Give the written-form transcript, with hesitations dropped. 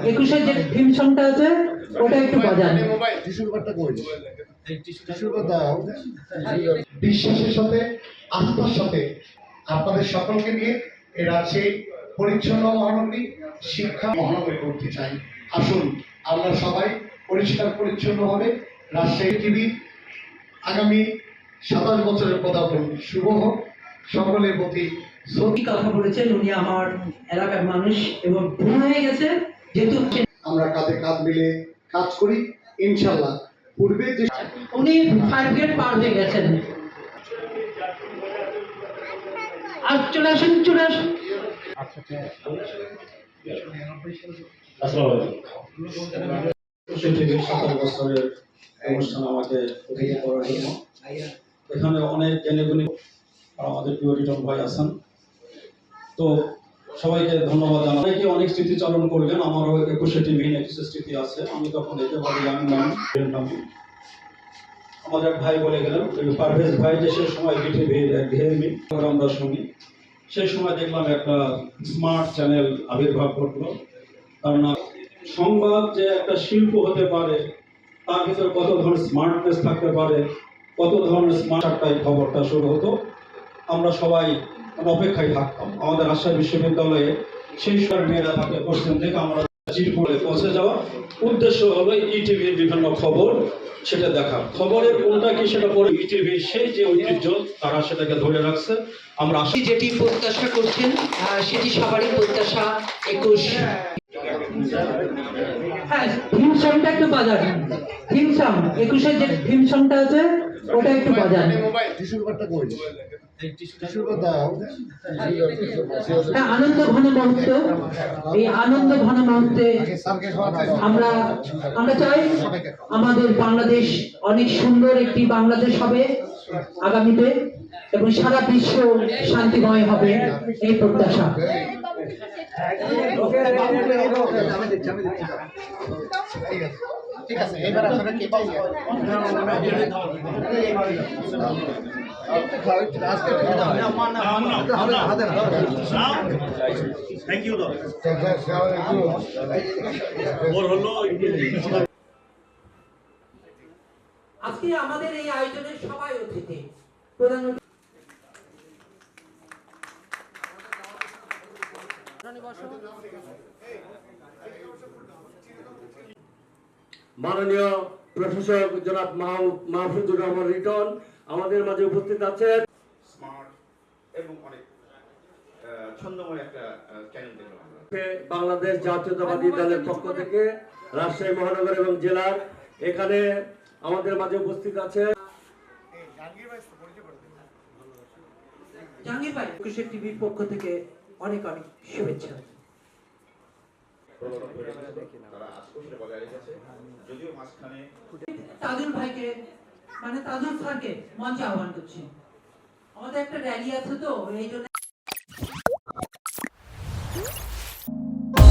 21-এর যে থিম সংটা আছে ওটা একটু বাজান। বিশ্বাসের সাথে আস্থার সাথে আপনাদের সকলকে নিয়ে এই রাজশাহী পরিচ্ছন্ন মহানগরী শিক্ষা মহানগরী করতে চাই। আসুন আমরা সবাই পরিষ্কার পরিচ্ছন্নভাবে রাজশাহী টিভি আগামী 27 বছরের পদার্পণ শুভ হোক। সকলের প্রতি কথা বলেছেন, উনি আমার এলাকার মানুষ এবং ভুল হয়ে গেছে যেহেতু আমরা কাঁধে কাঁধ মিলে কাজ করি ইনশাল্লাহ। পূর্বে যে উনি 5 গ্রেড পার হয়ে গেছেন। আর চলে আসুন। 27 বছরের অনুষ্ঠান আমাকে অতিথি করার জন্য এখানে অনেক জ্ঞানীগুণী আমাদের প্রিয় রিটন ভাই আছেন। তো সবাইকে ধন্যবাদ জানাই। অনেকে অনেক স্মৃতিচারণ করবেন, আমারও 21 টিভি 21 স্মৃতি আছে। আমি তখন একেবারে আমাদের ভাই বলে গেলেন পারভেজ ভাই যে সেই সময় বিটিভির ঘেরমি আমরা শুনি, সেই সময় দেখলাম একটা স্মার্ট চ্যানেল আবির্ভাব ঘটলো। কারণ সংবাদ যে একটা শিল্প হতে পারে, তার ভিতরে কত ধরনের স্মার্টনেস থাকতে পারে, কত ধরনের স্মার্টটাই খবরটা শুরু হতো। আমরা সবাই অপেক্ষায় থাকতাম। আমাদের রাজশাহী বিশ্ববিদ্যালয়ে সেই সময় মেয়েরা থাকে পশ্চিম থেকে আমরা চিরপুরে পৌঁছে যাওয়া। উদ্দেশ্য হলো ইটিভির বিভিন্ন খবর সেটা দেখা, খবরের কোনটা কি সেটা পরে ইটিভির সেই যে ঐতিহ্য তারা সেটাকে ধরে রাখছে। আমরা যেটি প্রত্যাশা করছেন সেটি সবারই প্রত্যাশা। 21 হ্যাঁ, থিম সংটা একটু বাজান। থিম সং 21-এর যে থিম সংটা আছে ওটা একটু বাজান। আনন্দ ঘন মুহূর্ত, এই আনন্দ ঘন মুহূর্তে আমরা চাই আমাদের বাংলাদেশ অনেক সুন্দর একটি বাংলাদেশ হবে আগামীতে এবং সারা বিশ্ব শান্তিময় হবে এই প্রত্যাশা। ঠিক আছে, এবার আপনারা কি বলছেন? আজকে আমাদের এই আয়োজনের সবাই অতিথি। প্রধান মাননীয় প্রশাসক জনাব মাহফুজুর রহমান রিটন আমাদের মাঝে উপস্থিত আছেন। স্মার্ট এবং অনেক ছন্দময় একটা চ্যানেল দেখলাম আমরা। বাংলাদেশ জাতীয়তাবাদী দলের পক্ষ থেকে রাজশাহী মহানগর এবং জেলার এখানে আমাদের মাঝে উপস্থিত আছে জাহাঙ্গীর ভাই। 21 টিভির পক্ষ থেকে অনেক শুভেচ্ছা। তাজুল ভাইকে মানে তাজুল স্যারকে মঞ্চে আহ্বান করছি। আমাদের একটা র্যালি আছে তো এই জন্য